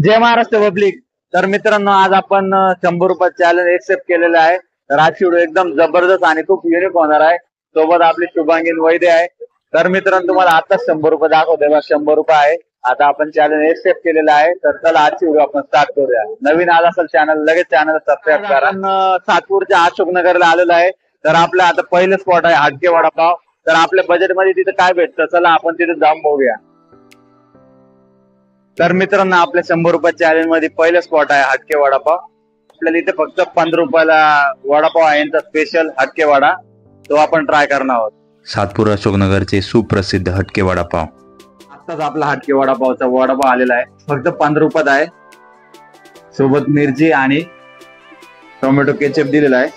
जय Maharashtra public. तर मित्रांनो, आज आपण 100 रुपये चॅलेंज एक्सेप्ट केलेलं आहे। तर आजची व्हिडिओ एकदम जबरदस्त आणि खूप युनिक होणार आहे। सोबत आपली शुभांगी वैद्य आहे। तर मित्रांनो, तुम्हाला आता 100 रुपये दाखवतोय, 100 रुपये आहे। आता आपण चॅलेंज एक्सेप्ट केलेलं आहे। तर चला आजची व्हिडिओ आपण स्टार्ट करूया। नवीन आला असेल चॅनल, लगेच चॅनल सबस्क्राईब करा। सातपूरच्या अशोकनगरला आलेला आहे। तर आपलं आता पहिलं स्पॉट आहे हटके वडापाव। तर आपल्या बजेटमध्ये तिथे काय भेटतं, चला आपण तिथे जाऊन बघूया। तर मित्रांनो, आपल्या 100 रुपये चॅलेंज मध्ये पहिलं स्पॉट आहे हटके वडापाव। आपल्याला इथे फक्त 15 रुपयाला वडापाव आहे, यांचा स्पेशल हटके वडा, तो आपण ट्राय करणार आहोत। सातपूर अशोकनगरचे सुप्रसिद्ध हटके वडापाव। आताच आपला हटके वडापावचा वडापाव आलेला आहे, फक्त 15 रुपयात आहे। सोबत मिरची आणि टोमॅटो केचप दिलेला आहे।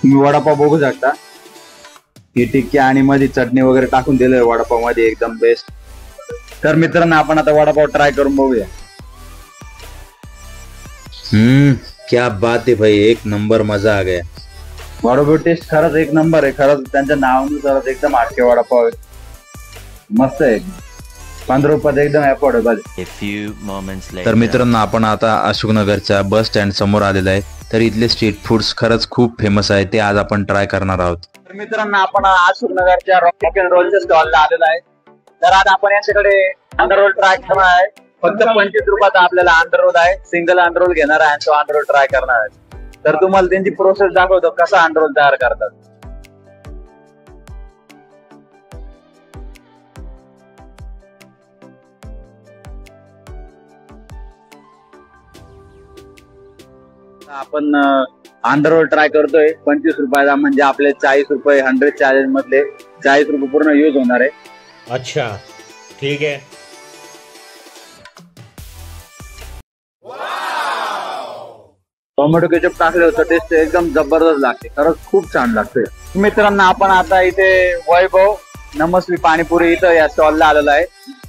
तुम्ही वडापाव बघू शकता, ही टिक्की आणि मध्ये चटणी वगैरे टाकून दिलेलं आहे वडापाव मध्ये, एकदम बेस्ट। तर मित्रांनो, आपण आता वडापाव ट्राय करून बघूया। क्या बात है भाई, एक नंबर, मजा आ गया। वडापाव टेस्ट खरंच एक नंबर आहे। खरंच त्यांच्या नावानुसार एकदम हटके वडापाव आहे, मस्त आहे। 15 रुपयात एकदम अफोर्डेबल। तर मित्रांनो, आपण आता अशोकनगरच्या बस स्टँड समोर आलेलो आहे। तर इथले स्ट्रीट फूड्स खरंच खूप फेमस आहे, ते आज आपण ट्राय करणार आहोत। तर मित्रांनो, आपण अशोकनगरच्या रॉक अँड रोलच्या स्टॉलला आलेलो आहे। तर आज आपण यांच्याकडे अंडर रोल ट्राय करणार आहे। फक्त 25 रुपयाचा आपल्याला अंडर रोल आहे। सिंगल अंडर रोल घेणार आहे आणि तो अंडर रोल ट्राय करणार आहे। तर तुम्हाला त्यांची प्रोसेस दाखवतो, कसा अंडर रोल तयार करतात। आपण अंडर रोल ट्राय करतोय 25 रुपयाचा, म्हणजे आपले 40 रुपये 100 चॅलेंज मधले 40 रुपये पूर्ण यूज होणार आहे। अच्छा ठीक है। टोमॅटो केचप टाकले होतं, टेस्ट एकदम जबरदस्त लागते, खरंच खूप छान लागते। मित्रांनो, आपण आता इथे वैभव नमस्वी पाणीपुरी इथं या स्टॉलला आलेलो आहे।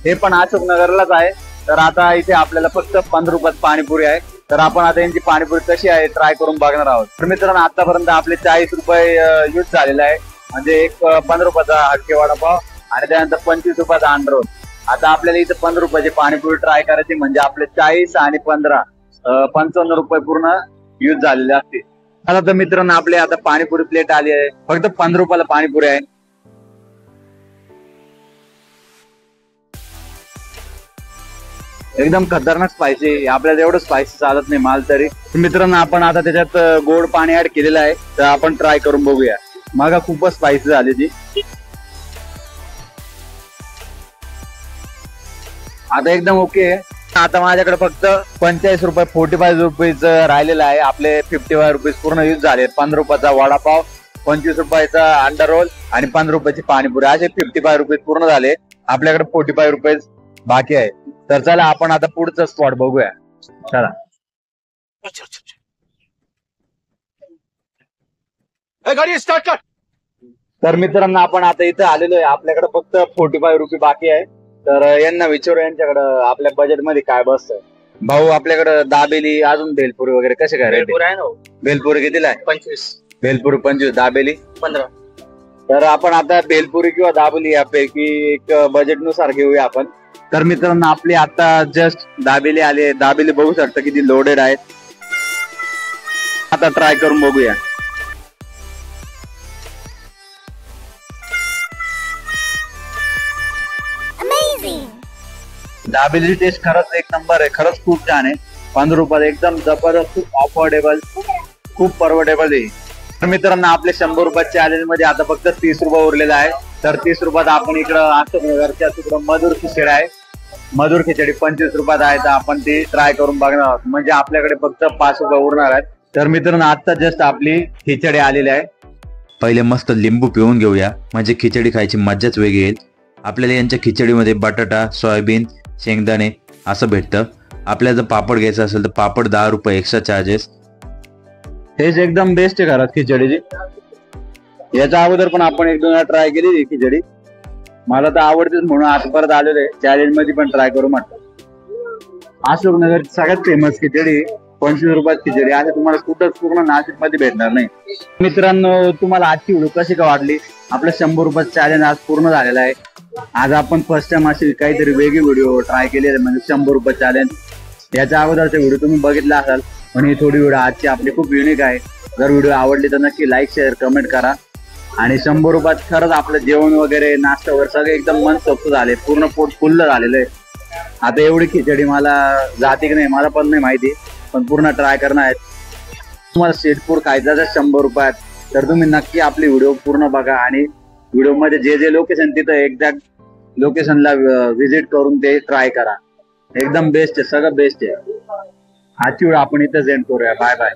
हे पण अशोकनगरलाच आहे। तर आता इथे आपल्याला फक्त 15 रुपयात पाणीपुरी आहे। तर आपण आता यांची पाणीपुरी कशी आहे ट्राय करून बघणार आहोत। तर मित्रांनो, आतापर्यंत आपले 40 रुपये यूज झालेला आहे, म्हणजे एक 15 रुपयाचा हटके वडापाव आणि त्यानंतर 25 रुपयाचा अंडर रोल। आता आपल्याला इथे 15 रुपयाची पाणीपुरी ट्राय करायची, म्हणजे आपले 40 आणि 15 55 रुपये पूर्ण यूज झालेले असते। आता तर मित्रांनो, आपले आता पाणीपुरी प्लेट आली आहे, फक्त 15 रुपयाला पाणीपुरी आहे। एकदम खतरनाक स्पायसी, आपल्याला एवढं स्पायसी चालत नाही माल तरी। मित्रांनो, आपण आता त्याच्यात गोड पाणी ऍड केलेलं आहे, तर आपण ट्राय करून बघूया। मग खूपच स्पायसी झाली ती। आता एकदम ओके आहे। आता माझ्याकडे फक्त 45 रुपये 45 रुपीज राहिलेला आहे। आपले 55 रुपीज पूर्ण यूज झाले। 15 रुपयाचा वडापाव, 25 रुपयाचा अंडर रोल आणि 15 रुपयाची पाणीपुरी, असे 55 रुपीज पूर्ण झाले। आपल्याकडे 45 रुपये बाकी आहे। तर चला आपण आता पुढचा स्पॉट बघूया, चला। गाडी स्टार्ट कर। तर मित्रांनो, आपण आता इथे आलेलो आहे, आपल्याकडे फक्त 45 रुपये बाकी आहे। तर यांना विचारू यांच्याकडं आपल्या बजेट मध्ये काय बसतं। भाऊ, आपल्याकडे दाबेली अजून भेलपुरी वगैरे कसे काय रेट आहे? भेलपुरी कितीला आहे? 25। भेलपुरी 25, दाबेली 15। तर आपण आता भेलपुरी किंवा दाबेली यापैकी एक बजेट नुसार घेऊया आपण। तर मित्रांनो, आपली आता जस्ट दाबेली आली आहे। दाबेली बघू शकता किती लोडेड आहेत। आता ट्राय करून बघूया। दाबेली टेस्ट खरंच एक नंबर आहे, खरंच खूप छान आहे। 15 रुपयात एकदम जबरदस्त, खूप अफोर्डेबल, खूप परवडेबल आहे। तर मित्रांनो, आपले 100 रुपये चॅलेंज मध्ये आता फक्त 30 रुपये उरलेला आहे। तर 30 रुपयात आपण इकडं अशोकनगरच्या तिकडं मधुर खिचडी आहे, मधुर खिचडी 25 रुपयात आहे। तर आपण ती ट्राय करून बघणार आहोत, म्हणजे आपल्याकडे फक्त 5 रुपये उरणार आहेत। तर मित्रांनो, आता जस्ट आपली खिचडी आलेली आहे। पहिले मस्त लिंबू पिऊन घेऊया, म्हणजे खिचडी खायची मजाच वेगळी येईल। आपल्याला यांच्या खिचडीमध्ये बटाटा, सोयाबीन, शेंगदाणे असं भेटतं। आपल्याला जर पापड घ्यायचा असेल तर पापड 10 रुपये एक्स्ट्रा चार्जेस। टेस्ट एकदम बेस्ट आहे खरंच खिचडीची। याच्या अगोदर पण आपण 1-2 वेळा ट्राय केली खिचडी, मला तर आवडतेच म्हणून आज परत आलेलो आहे। चॅलेंज मध्ये पण ट्राय करू म्हटलं। अशोकनगरची सगळ्यात फेमस खिचडी 25 रुपयात खिचडी, आणि तुम्हाला कुठंच पूर्ण नाशिक मध्ये भेटणार नाही। मित्रांनो, तुम्हाला आजची व्हिडिओ कशी का वाटली? आपलं 100 रुपये चॅलेंज आज पूर्ण झालेला आहे। आज आपण फर्स्ट टाइम अशी काहीतरी वेगळी व्हिडिओ ट्राय केली, म्हणजे 100 रुपये चॅलेंज। याच्या अगोदरचे व्हिडिओ तुम्ही बघितला असाल, पण ही थोडी व्हिडिओ आजची आपली खूप युनिक आहे. जर व्हिडिओ आवडली तर नक्की लाईक शेअर कमेंट करा. आणि 100 रुपयात खरंच आपलं जेवण वगैरे नाश्ता वगैरे सगळं एकदम मनसोक्त झाले, पूर्ण पोट फुल्ल झालेलं आहे. आता एवढी खिचडी मला जाते की नाही मला पण नाही माहिती, पण पूर्ण ट्राय करणार आहेत. तुम्हाला स्ट्रीट फूड खायचं असेल 100 रुपयात तर तुम्ही नक्की आपली व्हिडिओ पूर्ण बघा आणि व्हिडिओमध्ये जे जे लोकेशन तिथं एक्झॅक्ट लोकेशनला व्हिजिट करून ते ट्राय करा. एकदम बेस्ट आहे, सगळं बेस्ट आहे. आजची व्हिडिओ आपण इथं एंड करूया. Bye bye.